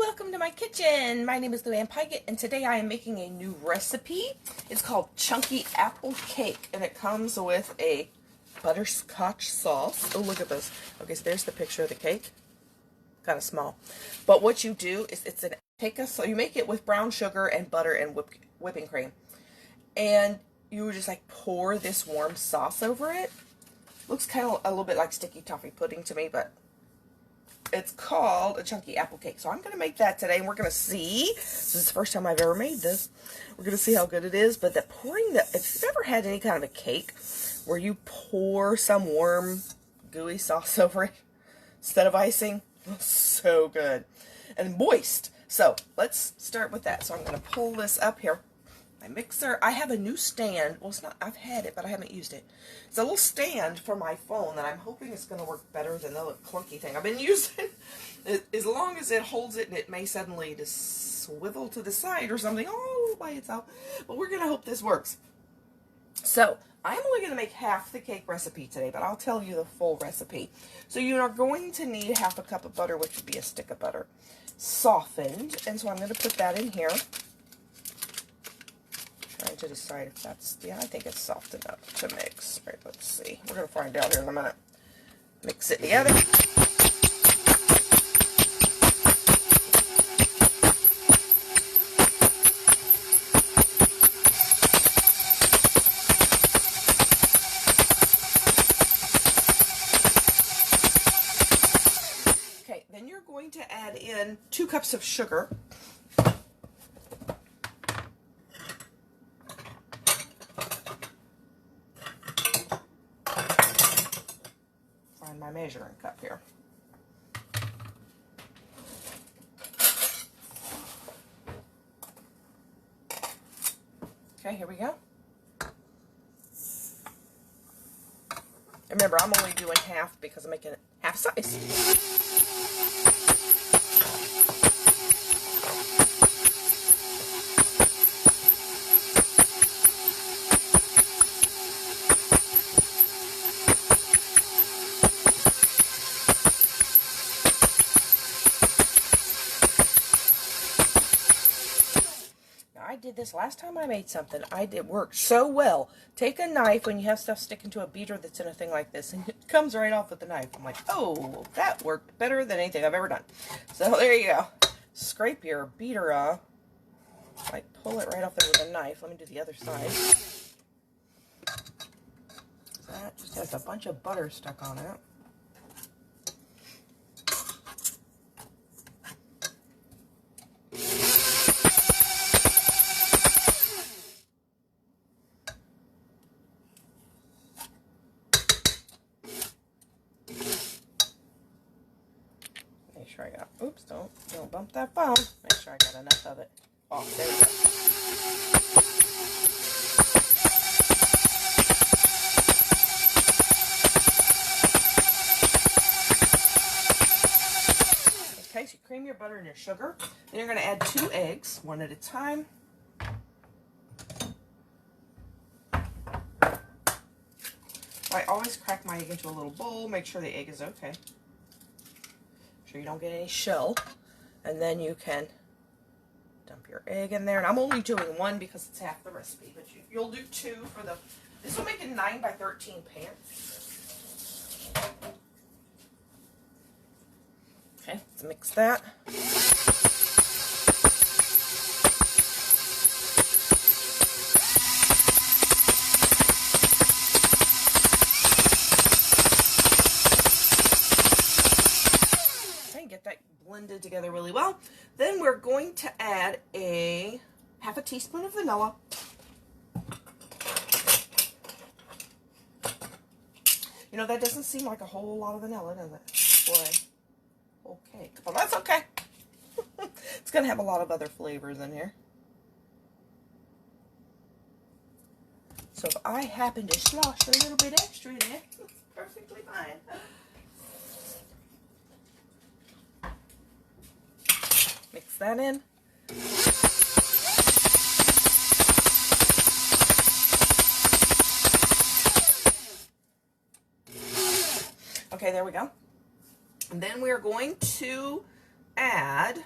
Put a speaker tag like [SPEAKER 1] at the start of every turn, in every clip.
[SPEAKER 1] welcome to my kitchen. My name is Luann Pygott, and today I am making a new recipe. It's called Chunky Apple Cake, and it comes with a butterscotch sauce. Oh, look at this. Okay, so there's the picture of the cake. Kind of small. But what you do is so you make it with brown sugar and butter and whipping cream. And you just like pour this warm sauce over it. Looks kind of a little bit like sticky toffee pudding to me, but it's called a chunky apple cake. So I'm going to make that today, and we're going to see. This is the first time I've ever made this. We're going to see how good it is. But if you've ever had any kind of a cake where you pour some warm, gooey sauce over it instead of icing, it's so good. And moist. So let's start with that. So I'm going to pull this up here. My mixer, I have a new stand. Well, it's not, I've had it, but I haven't used it. It's a little stand for my phone that I'm hoping is going to work better than the little clunky thing I've been using. As long as it holds it, and it may suddenly just swivel to the side or something all by itself. But we're going to hope this works. So, I'm only going to make half the cake recipe today, but I'll tell you the full recipe. So you are going to need half a cup of butter, which would be a stick of butter, softened. And so I'm going to put that in here. Trying to decide if that's, yeah, I think it's soft enough to mix. Right, let's see. We're going to find out here in a minute. Mix it together. Okay, then you're going to add in 2 cups of sugar. My measuring cup here. Okay, here we go. Remember, I'm only doing half because I'm making it half size. I did this last time I made something. It worked so well. Take a knife when you have stuff sticking to a beater that's in a thing like this, and it comes right off with the knife. I'm like, oh, that worked better than anything I've ever done. So there you go. Scrape your beater off. Like, pull it right off there with a knife. Let me do the other side. That just has a bunch of butter stuck on it. Make sure I got, oops, don't bump that phone. Make sure I got enough of it. Oh, there we go. Okay, so you cream your butter and your sugar. Then you're going to add 2 eggs, one at a time. I always crack my egg into a little bowl, make sure the egg is okay. Sure you don't get any shell, and then you can dump your egg in there. And I'm only doing 1 because it's half the recipe, but you'll do 2 for the. This will make a 9 by 13 pan. Okay, let's mix that. Get that blended together really well. Then we're going to add half a teaspoon of vanilla. You know, that doesn't seem like a whole lot of vanilla, does it? For a whole cake. Well, that's okay. It's going to have a lot of other flavors in here. So if I happen to slosh a little bit extra in there, it's perfectly fine. Mix that in. Okay, there we go. And then we are going to add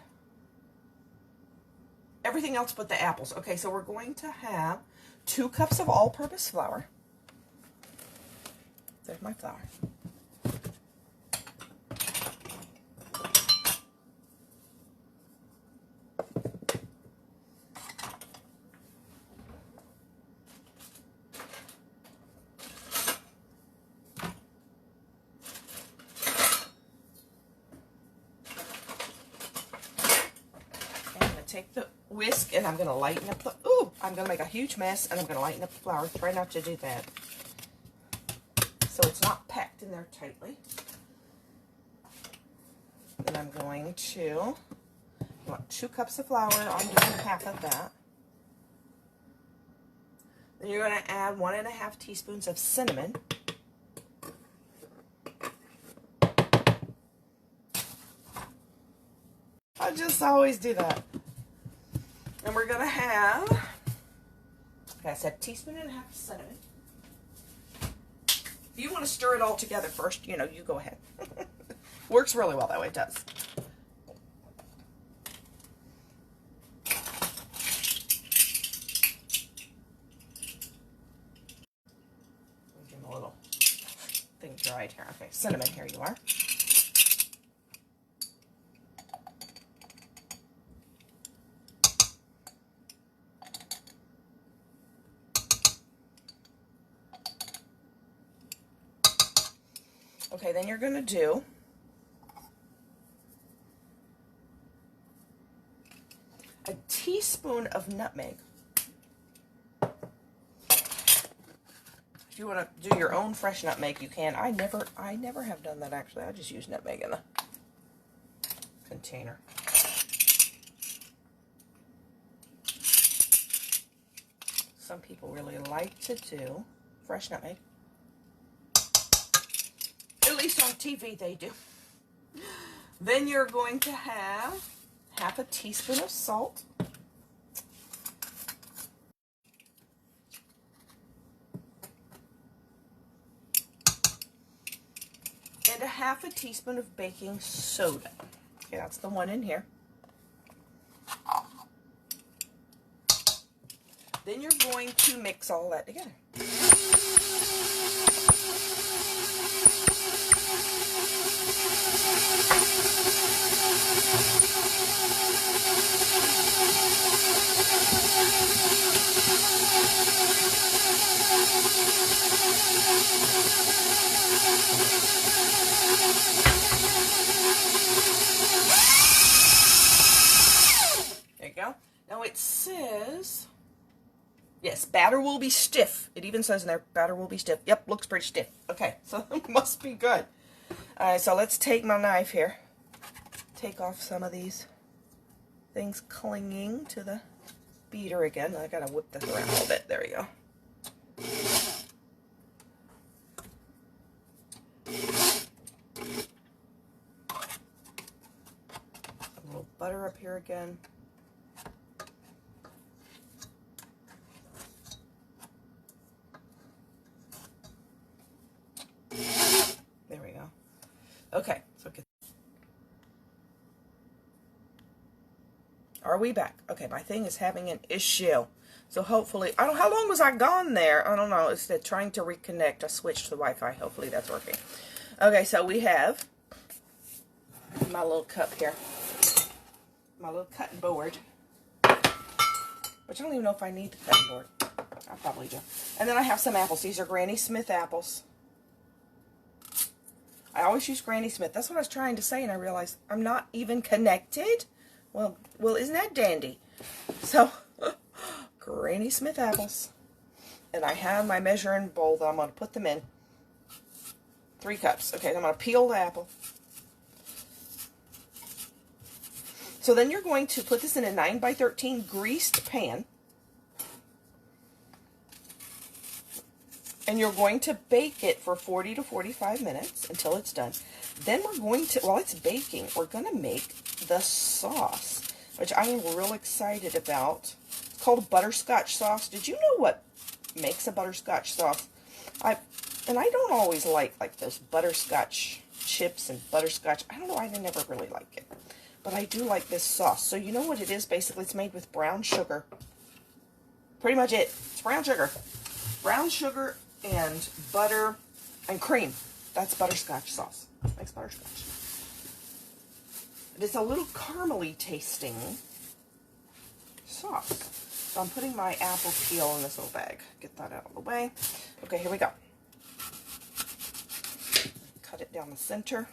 [SPEAKER 1] everything else but the apples. Okay, so we're going to have 2 cups of all-purpose flour. There's my flour. Take the whisk and I'm going to lighten up the, I'm going to make a huge mess and I'm going to lighten up the flour. Try not to do that so it's not packed in there tightly. Then I'm going to, you want 2 cups of flour, I'm doing half of that. Then you're going to add 1.5 teaspoons of cinnamon. I just always do that. And we're going to have, okay, I said 1.5 teaspoons of cinnamon. If you want to stir it all together first, you know, you go ahead. Works really well that way, it does. Give a little thing dried here. Okay, cinnamon, here you are. Okay, then you're going to do a teaspoon of nutmeg. If you want to do your own fresh nutmeg, you can. I never have done that actually. I just use nutmeg in the container. Some people really like to do fresh nutmeg. At least on TV they do. Then you're going to have 1/2 teaspoon of salt. And 1/2 teaspoon of baking soda. Okay, that's the one in here. Then you're going to mix all that together. There you go. Now it says, yes, batter will be stiff. It even says in there, batter will be stiff. Yep, looks pretty stiff. Okay, so it must be good. All right, so let's take my knife here. Take off some of these things clinging to the beater again. I gotta whip this around a little bit. There we go. A little butter up here again. There we go. Okay, so get. Are we back? Okay, my thing is having an issue. So hopefully, I don't know, how long was I gone there? I don't know. It's trying to reconnect. I switched to the Wi-Fi. Hopefully that's working. Okay, so we have my little cup here. My little cutting board. Which I don't even know if I need the cutting board. I probably do. And then I have some apples. These are Granny Smith apples. I always use Granny Smith. That's what I was trying to say, and I realized I'm not even connected. Well, isn't that dandy? So, Granny Smith apples. And I have my measuring bowl that I'm going to put them in. 3 cups. Okay, I'm going to peel the apple. So then you're going to put this in a 9x13 greased pan. And you're going to bake it for 40 to 45 minutes until it's done. Then we're going to, while it's baking, we're going to make the sauce, which I am real excited about. It's called butterscotch sauce. Did you know what makes a butterscotch sauce? I don't always like those butterscotch chips and butterscotch. I don't know, I never really like it. but I do like this sauce. So you know what it is? Basically, it's made with brown sugar. Pretty much it. It's brown sugar. Brown sugar and butter and cream. That's butterscotch sauce. Makes butterscotch. And it's a little caramely tasting sauce. So I'm putting my apple peel in this little bag. Get that out of the way. Okay, here we go. Cut it down the center.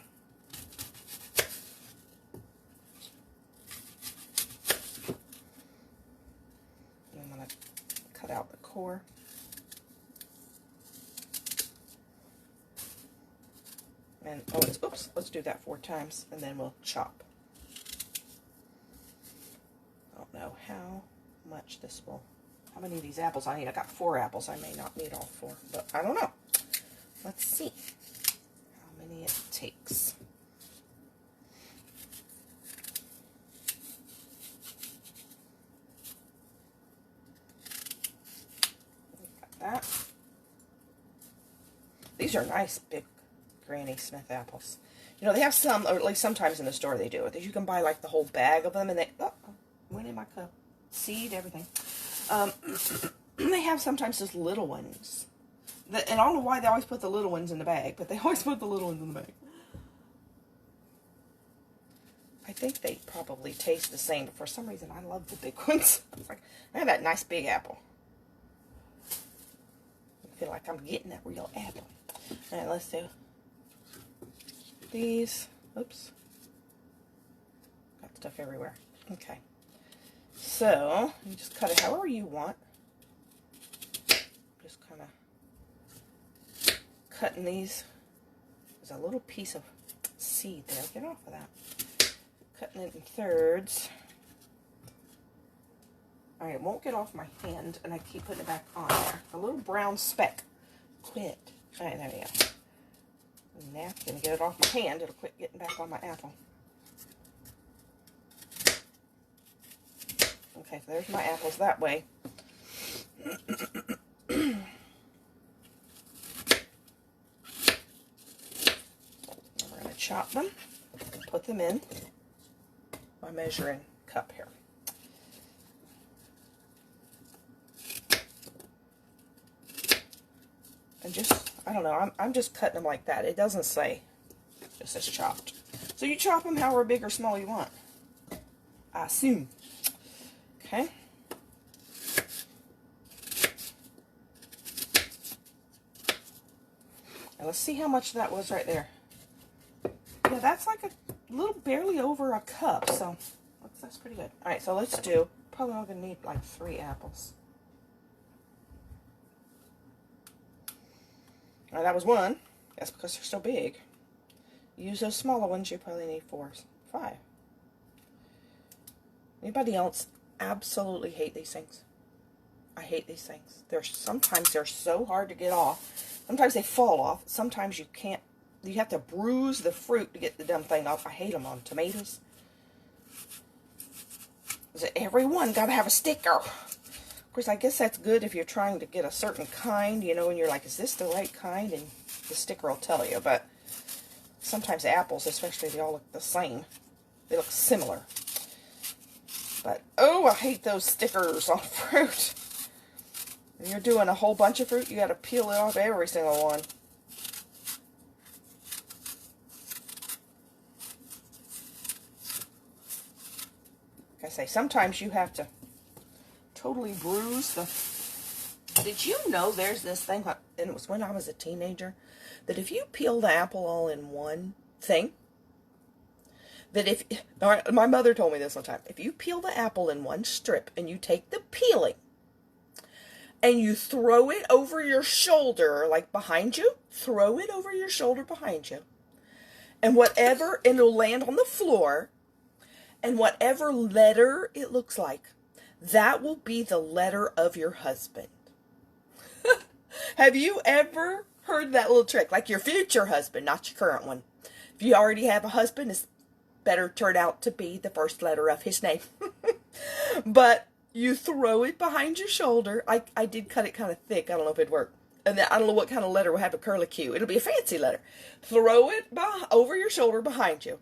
[SPEAKER 1] And I'm going to cut out the core. And, oops, let's do that 4 times, and then we'll chop. I don't know how much this will, how many of these apples I need. I got 4 apples. I may not need all 4, but I don't know. Let's see how many it takes. Got that. These are nice, big Granny Smith apples. You know, they have some, or at least sometimes in the store they do it. You can buy like the whole bag of them, and they, went in my cup. Seed, everything. They have sometimes those little ones. And I don't know why they always put the little ones in the bag, but they always put the little ones in the bag. I think they probably taste the same, but for some reason I love the big ones. It's like, I have that nice big apple. I feel like I'm getting that real apple. Alright, let's do these. Oops. Got stuff everywhere. Okay. So, you just cut it however you want. Just kind of cutting these. There's a little piece of seed there. Get off of that. Cutting it in thirds. Alright, it won't get off my hand, and I keep putting it back on there. A little brown speck. Quit. Alright, there we go. Napkin, get it off my hand. It'll quit getting back on my apple. Okay, so there's my apples that way. We're going to chop them, put them in my measuring cup here. And just, I don't know, I'm just cutting them like that. It doesn't say, it just says chopped. So you chop them however big or small you want, I assume. Okay. Now let's see how much that was right there. Yeah, that's like a little, barely over a cup, so that's pretty good. Alright, so let's do, probably only going to need like 3 apples. Now that was 1. That's because they're so big. Use those smaller ones, you probably need 4, 5. Anybody else absolutely hate these things? I hate these things. Sometimes they're so hard to get off. Sometimes they fall off. Sometimes you can't. You have to bruise the fruit to get the dumb thing off. I hate them on tomatoes. Every one got to have a sticker. Of course, I guess that's good if you're trying to get a certain kind, you know, and you're like, is this the right kind? And the sticker will tell you. But sometimes apples, especially, they all look the same. They look similar. But, oh, I hate those stickers on fruit. When you're doing a whole bunch of fruit, you got to peel it off every single one. Like I say, sometimes you have to totally bruise the... Did you know there's this thing, and it was when I was a teenager, that if you peel the apple all in one thing, that if, my mother told me this one time, if you peel the apple in one strip and you take the peeling and you throw it over your shoulder, like behind you, throw it over your shoulder behind you, and whatever, and it'll land on the floor, and whatever letter it looks like, that will be the letter of your husband. Have you ever heard that little trick? Like your future husband, not your current one. If you already have a husband, it's better turn out to be the first letter of his name. But you throw it behind your shoulder. I did cut it kind of thick. I don't know if it'd work. And then, I don't know what kind of letter will have a curlicue. It'll be a fancy letter. Throw it over your shoulder behind you.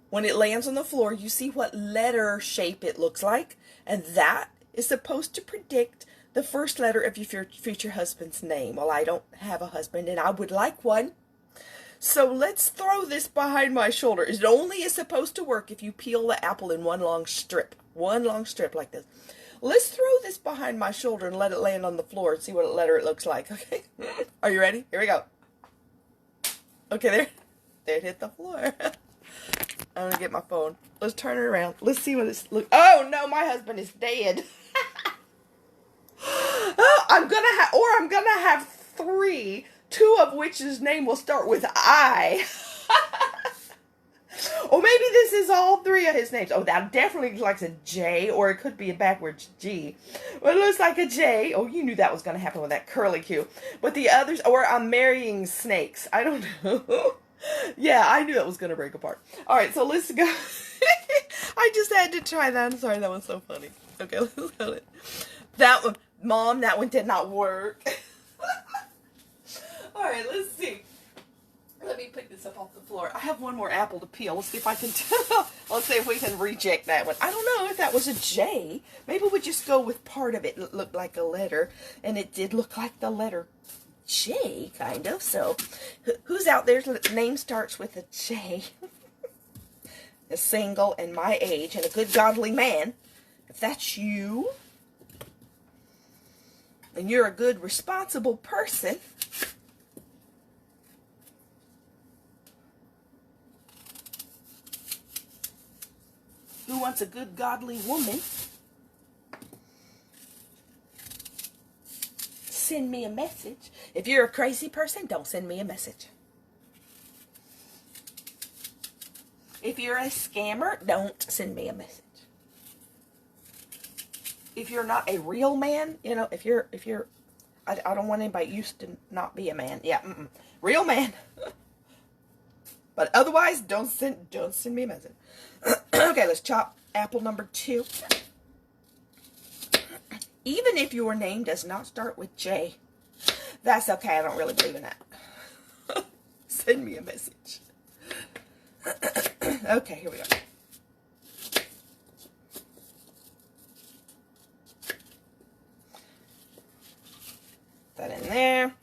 [SPEAKER 1] When it lands on the floor, you see what letter shape it looks like, and that is supposed to predict the first letter of your future husband's name. Well, I don't have a husband, and I would like one. So let's throw this behind my shoulder. It only is supposed to work if you peel the apple in one long strip like this. Let's throw this behind my shoulder and let it land on the floor and see what letter it looks like, okay? Are you ready? Here we go. Okay, there it hit the floor. I'm gonna get my phone. Let's turn it around. Let's see what it's look. Oh no, my husband is dead. Oh, I'm gonna have three, two of which's name will start with I. Or maybe this is all three of his names. Oh, that definitely looks like a J, or it could be a backwards G. But it looks like a J. Oh, you knew that was going to happen with that curly Q. But the others, or I'm marrying snakes. I don't know. Yeah, I knew that was going to break apart. All right, so let's go. I just had to try that. I'm sorry, that was so funny. Okay, let's go. That one, Mom, that one did not work. All right, let's see. Let me pick this up off the floor. I have one more apple to peel. Let's see if I can let's see if we can reject that one. I don't know if that was a J. Maybe we just go with part of it. It looked like a letter, and it did look like the letter J, kind of. So, who's out there? Name starts with a J. A single and my age and a good godly man. If that's you, and you're a good responsible person, who wants a good godly woman, send me a message. If you're a crazy person, don't send me a message. If you're a scammer, don't send me a message. If you're not a real man, you know, if you're, I don't want anybody used to not be a man. Yeah, real man. But otherwise, don't send me a message. Okay, let's chop apple number 2. Even if your name does not start with J, that's okay. I don't really believe in that. Send me a message. Okay, here we go. That in there.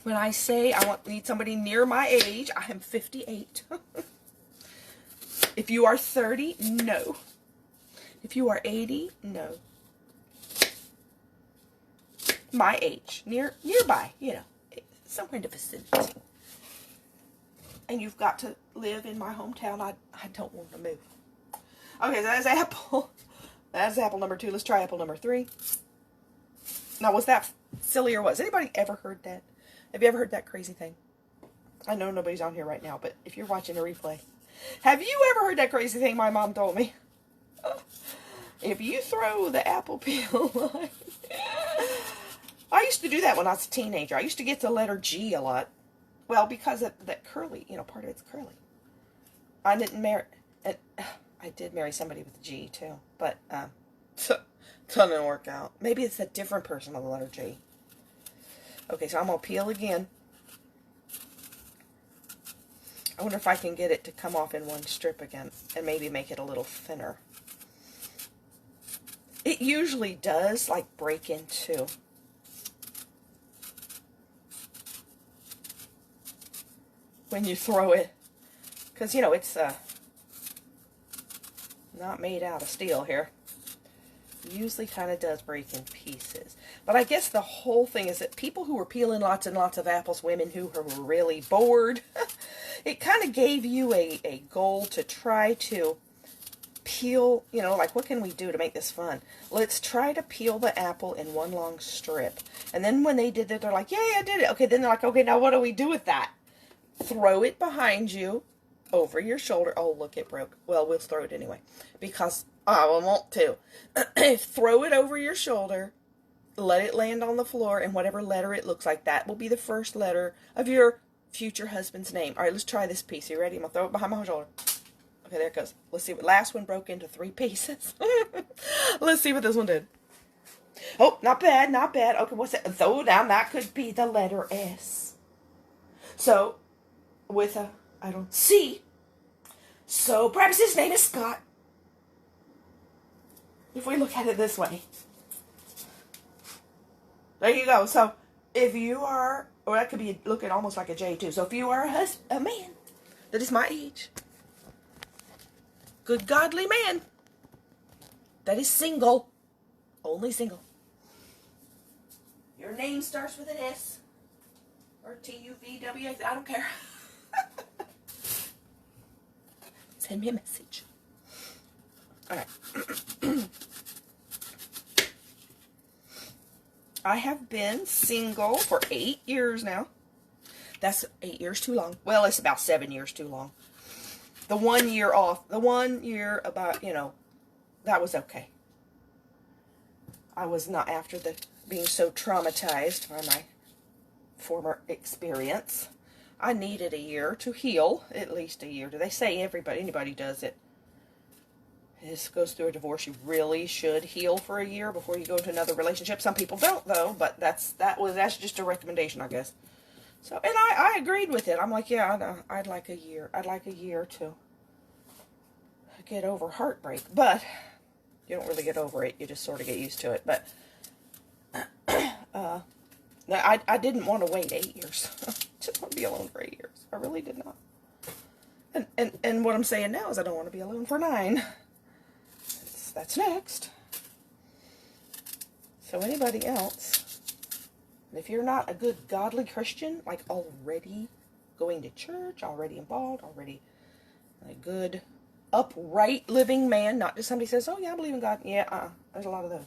[SPEAKER 1] When I say I need somebody near my age, I am 58. If you are 30, no. If you are 80, no. My age, nearby, you know, somewhere in the vicinity. And you've got to live in my hometown. I don't want to move. Okay, so that's apple. That's apple number 2. Let's try apple number 3. Now, was that silly or what? Has anybody ever heard that? Have you ever heard that crazy thing? I know nobody's on here right now, but if you're watching a replay, have you ever heard that crazy thing my mom told me? If you throw the apple peel, I used to do that when I was a teenager. I used to get the letter G a lot. Well, because of that curly, you know, part of it's curly. I didn't marry, I did marry somebody with a G too, but didn't work out. Maybe it's a different person with the letter G. Okay, so I'm going to peel again. I wonder if I can get it to come off in one strip again and maybe make it a little thinner. It usually does, like, break in two. When you throw it. Because, you know, it's not made out of steel here. Usually kind of does break in pieces. But I guess the whole thing is that people who were peeling lots and lots of apples, women who were really bored, it kind of gave you a goal to try to peel, you know, like what can we do to make this fun? Let's try to peel the apple in one long strip. And then when they did that, they're like, yay, I did it. Okay, then they're like, okay, now what do we do with that? Throw it behind you, over your shoulder. Oh, look, it broke. Well, we'll throw it anyway, because I want to. Throw it over your shoulder, let it land on the floor, and whatever letter it looks like, that will be the first letter of your future husband's name. All right, let's try this piece. You ready? I'm going to throw it behind my shoulder. Okay, there it goes. Let's see what last one broke into 3 pieces. Let's see what this one did. Oh, not bad, not bad. Okay, what's that? So now that could be the letter S. So, with a, I don't see. So perhaps his name is Scott. If we look at it this way. There you go. So if you are, or that could be looking almost like a J too. So if you are a man that is my age, good godly man, that is single, only single. Your name starts with an S or T-U-V-W. I don't care. Send me a message. All right. I have been single for 8 years now. That's 8 years too long. Well, it's about 7 years too long. The 1 year off, the 1 year about, that was okay. I was not, after being so traumatized by my former experience. I needed a year to heal, at least a year. Do they say anybody does it? This goes through a divorce, you really should heal for a year before you go into another relationship. Some people don't, though, but that's just a recommendation, I guess. So, and I agreed with it. I'm like, yeah, I know. I'd like a year. I'd like a year to get over heartbreak. But you don't really get over it. You just sort of get used to it. But no, I didn't want to wait 8 years. Just want to be alone for 8 years. I really did not. And what I'm saying now is I don't want to be alone for 9. That's next. So anybody else, if you're not a good godly Christian, like already going to church, already involved, already a good upright living man, not just somebody says, oh yeah, I believe in God. Yeah, there's a lot of those.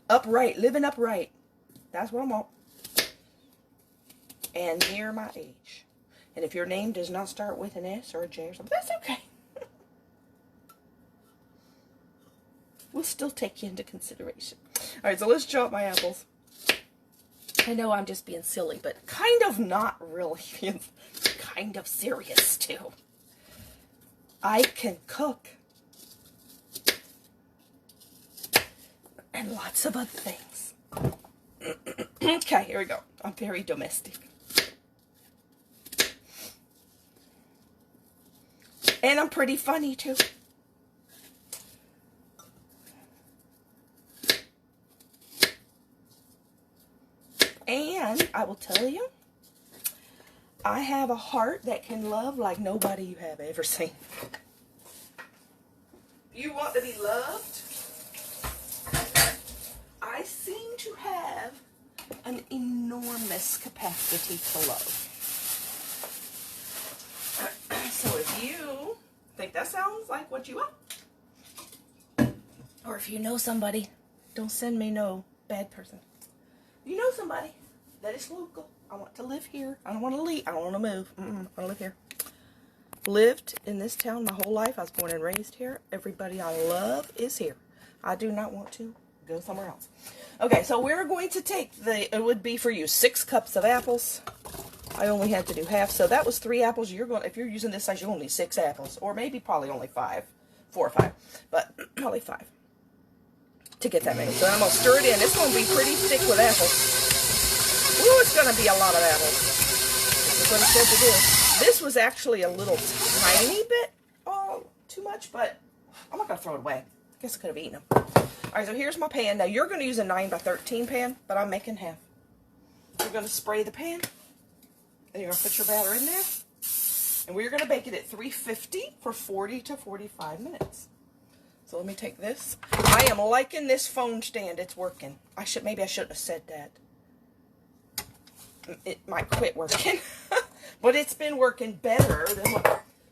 [SPEAKER 1] Upright, living upright. That's what I want. And near my age. And if your name does not start with an S or a J or something, that's okay. We'll still take you into consideration. All right, so let's chop my apples. I know I'm just being silly, but kind of not really. Kind of serious, too. I can cook. And lots of other things. Okay, here we go. I'm very domestic. And I'm pretty funny, too. And I will tell you, I have a heart that can love like nobody you have ever seen. You want to be loved? I seem to have an enormous capacity to love. So if you think that sounds like what you want, or if you know somebody, don't send me no bad person. You know somebody that is local. I want to live here. I don't want to leave. I don't want to move. I want to live here. Lived in this town my whole life. I was born and raised here. Everybody I love is here. I do not want to go somewhere else. Okay, so we're going to take it would be for you 6 cups of apples. I only had to do half, so that was 3 apples. If you're using this size, you only need 6 apples, or maybe probably only 5, 4 or 5, but probably 5. To get that many. So I'm going to stir it in. It's going to be pretty thick with apples. Ooh, it's going to be a lot of apples. This is what it said to do. This was actually a little tiny bit, too much, but I'm not going to throw it away. I guess I could have eaten them. Alright, so here's my pan. Now, you're going to use a 9 by 13 pan, but I'm making half. You're going to spray the pan, and you're going to put your batter in there, and we're going to bake it at 350 for 40 to 45 minutes. So let me take this. I am liking this phone stand. It's working. Maybe I shouldn't have said that. It might quit working. But it's been working better than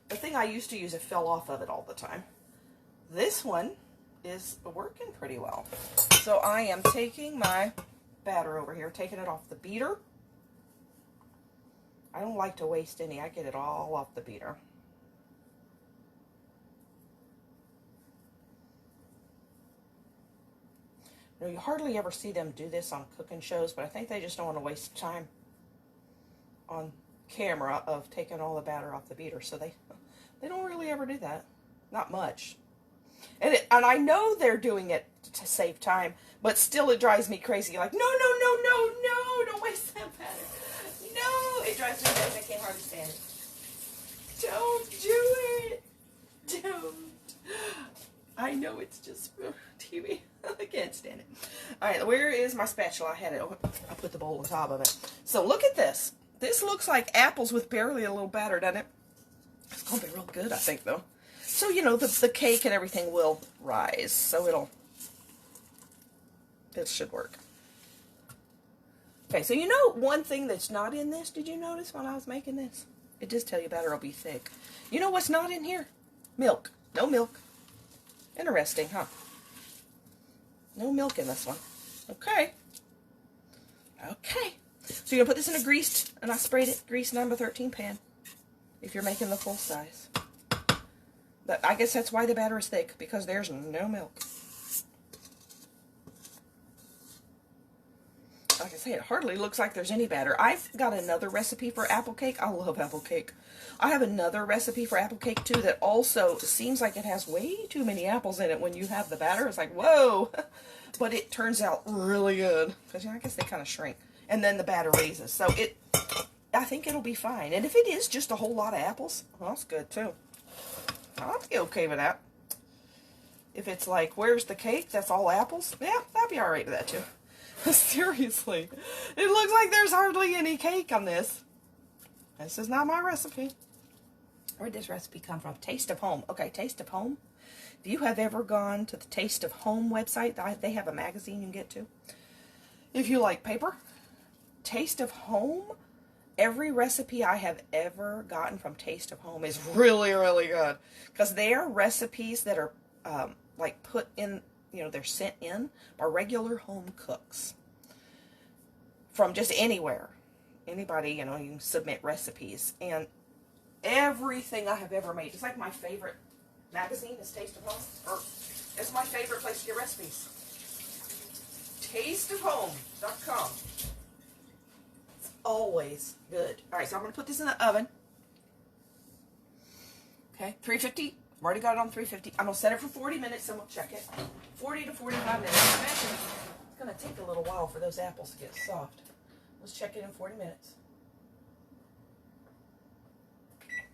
[SPEAKER 1] the thing I used to use. It fell off of it all the time. This one is working pretty well. So I am taking my batter over here, taking it off the beater. I don't like to waste any. I get it all off the beater. You know, you hardly ever see them do this on cooking shows, but I think they just don't want to waste time on camera of taking all the batter off the beater. So they don't really ever do that. Not much. And I know they're doing it to save time, but still it drives me crazy. Like, no, don't waste that batter. No, it drives me crazy. I can't hardly stand it. Don't do it. Don't I know it's just TV. I can't stand it. All right, where is my spatula? I had it. I put the bowl on top of it. So look at this. This looks like apples with barely a little batter, doesn't it? It's going to be real good, I think, though. So, you know, the cake and everything will rise. So it should work. Okay, so you know one thing that's not in this, did you notice when I was making this? It does tell you batter will be thick. You know what's not in here? Milk. No milk. Interesting, huh? No milk in this one. Okay. Okay. So you're going to put this in a greased, and I sprayed it, greased number 13 pan, if you're making the full size. But I guess that's why the batter is thick, because there's no milk. Like I say, it hardly looks like there's any batter. I've got another recipe for apple cake. I love apple cake. I have another recipe for apple cake, too, that also seems like it has way too many apples in it when you have the batter. It's like, whoa! But it turns out really good. Because I guess they kind of shrink. And then the batter raises. So I think it'll be fine. And if it is just a whole lot of apples, well, that's good, too. I'll be okay with that. If it's like, where's the cake? That's all apples? Yeah, I'd be alright with that, too. Seriously, it looks like there's hardly any cake on this. This is not my recipe. Where did this recipe come from? Taste of Home. Okay, Taste of Home. If you have ever gone to the Taste of Home website, they have a magazine you can get to. If you like paper, Taste of Home, every recipe I have ever gotten from Taste of Home is really, really good. Because they are recipes that are like put in, you know, they're sent in by regular home cooks from just anywhere. Anybody, you know, you can submit recipes. And everything I have ever made, it's like my favorite magazine is Taste of Home. Or it's my favorite place to get recipes. Tasteofhome.com. It's always good. Alright, so I'm going to put this in the oven. Okay, 350. I've already got it on 350. I'm going to set it for 40 minutes and we'll check it. 40 to 45 minutes. I imagine it's going to take a little while for those apples to get soft. Let's check it in 40 minutes.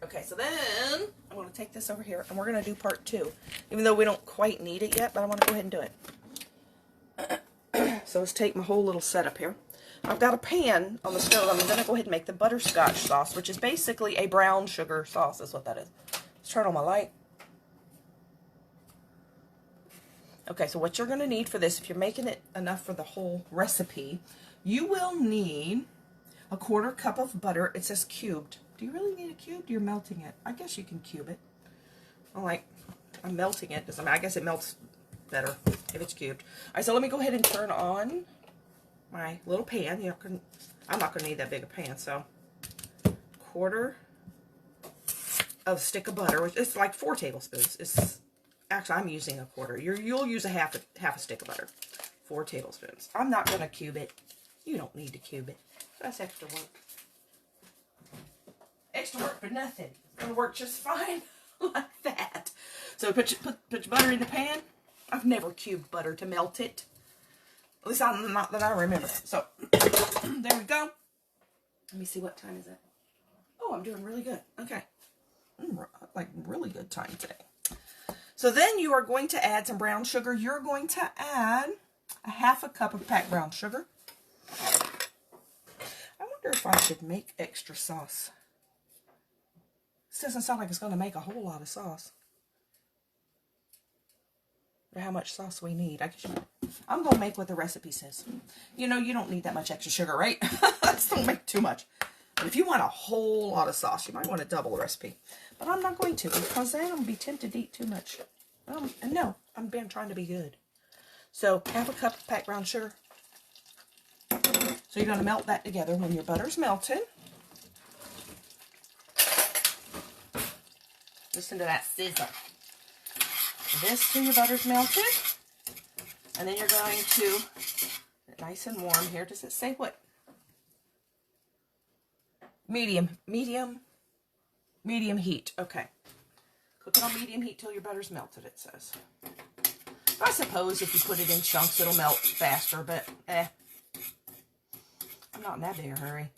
[SPEAKER 1] Okay, so then I'm going to take this over here and we're going to do part 2. Even though we don't quite need it yet, but I want to go ahead and do it. So let's take my whole little setup here. I've got a pan on the stove. I'm going to go ahead and make the butterscotch sauce, which is basically a brown sugar sauce is what that is. Let's turn on my light. Okay, so what you're going to need for this, if you're making it enough for the whole recipe, you will need a 1/4 cup of butter. It says cubed. Do you really need a cube? You're melting it. I guess you can cube it. I'm melting it. I guess it melts better if it's cubed. All right, so let me go ahead and turn on my little pan. You know, I'm not going to need that big a pan, so 1/4 of a stick of butter, which is like 4 tablespoons. Actually, I'm using a 1/4. You'll use a half a stick of butter. 4 tablespoons. I'm not going to cube it. You don't need to cube it. That's extra work. Extra work for nothing. It's going to work just fine like that. So put your butter in the pan. I've never cubed butter to melt it. At least not that I remember. So there we go. Let me see, what time is it? Oh, I'm doing really good. Okay. Like really good time today. So then you are going to add some brown sugar. You're going to add a 1/2 cup of packed brown sugar. I wonder if I should make extra sauce. This doesn't sound like it's going to make a whole lot of sauce. Or how much sauce we need. I'm going to make what the recipe says. You know, you don't need that much extra sugar, right? Let's don't make too much. But if you want a whole lot of sauce, you might want to double the recipe. But I'm not going to, because then I'm going to be tempted to eat too much. And no, I'm trying to be good. So 1/2 cup of packed brown sugar. So you're going to melt that together when your butter's melted. Listen to that sizzle. This till your butter's melted. And then you're going to get nice and warm here. Does it say what? Medium heat. Okay. Cook it on medium heat till your butter's melted, it says. I suppose if you put it in chunks, it'll melt faster, but I'm not in that big a hurry.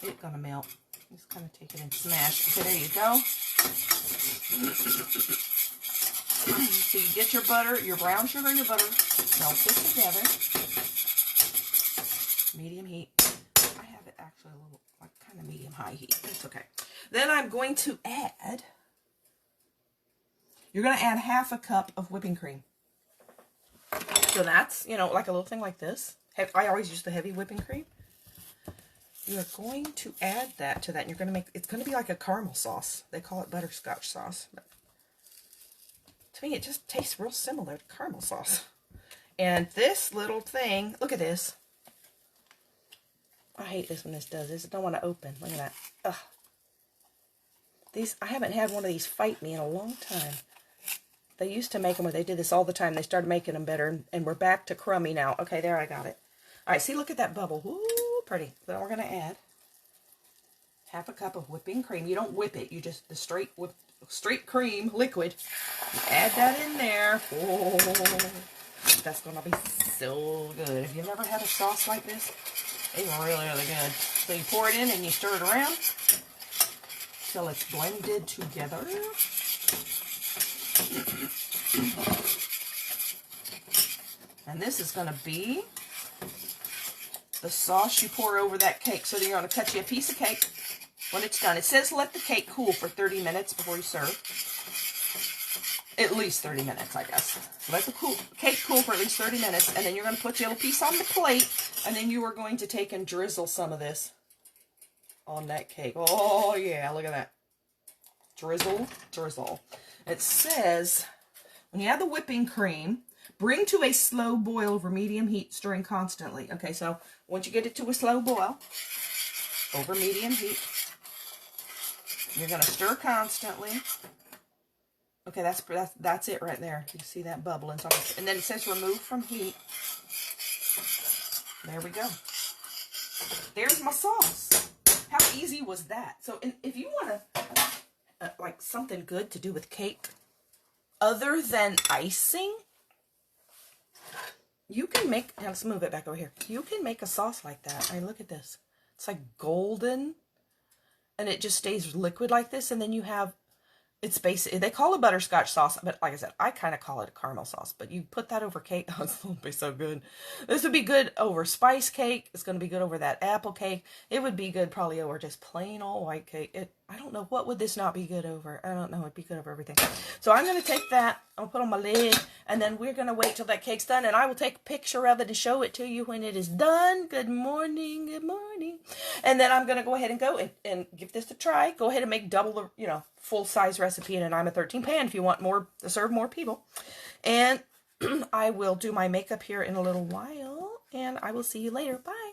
[SPEAKER 1] It's gonna melt. Just kind of take it and smash. Okay, there you go. See So you get your butter, your brown sugar and your butter, melt it together. Medium heat. I have it actually a little, like kind of medium-high heat. It's okay. Then I'm going to add, you're going to add half a cup of whipping cream. So that's, you know, like a little thing like this. I always use the heavy whipping cream. You're going to add that to that, and you're going to make, it's going to be like a caramel sauce. They call it butterscotch sauce. But to me, it just tastes real similar to caramel sauce. And this little thing, look at this. I hate this when this does this. I don't want to open. Look at that. Ugh. These, I haven't had one of these fight me in a long time. They used to make them where they did this all the time. They started making them better, and we're back to crummy now. Okay, there, I got it. All right, see, look at that bubble. Woo, pretty. Then we're going to add half a cup of whipping cream. You don't whip it. You just, the straight cream liquid. You add that in there. Oh, that's going to be so good. If you've never had a sauce like this, it's really, really good. So you pour it in and you stir it around till it's blended together. And this is going to be the sauce you pour over that cake. So you're going to cut you a piece of cake when it's done. It says let the cake cool for 30 minutes before you serve. At least 30 minutes, I guess. Let the cake cool for at least 30 minutes, and then you're going to put your little piece on the plate, and then you are going to take and drizzle some of this on that cake. Oh, yeah, look at that. Drizzle, drizzle. It says, when you add the whipping cream, bring to a slow boil over medium heat, stirring constantly. Okay, so once you get it to a slow boil, over medium heat, you're going to stir constantly. Okay, that's it right there. You see that bubbling. And then it says remove from heat. There we go. There's my sauce. How easy was that? So if you want to, like something good to do with cake, other than icing, you can make, now let's move it back over here. You can make a sauce like that. I mean, look at this. It's like golden, and it just stays liquid like this, and then you have, it's basically, they call it butterscotch sauce, but like I said, I kind of call it a caramel sauce. But you put that over cake, oh, it's going to be so good. This would be good over spice cake. It's going to be good over that apple cake. It would be good probably over just plain old white cake. I don't know, what would this not be good over? I don't know, it'd be good over everything. So I'm going to take that, I'll put on my lid, and then we're going to wait till that cake's done, and I will take a picture of it and show it to you when it is done. Good morning, good morning. And then I'm going to go ahead and go and give this a try. Go ahead and make double the, you know, full-size recipe in an I'm a 13 pan if you want more, to serve more people. And I will do my makeup here in a little while, and I will see you later. Bye.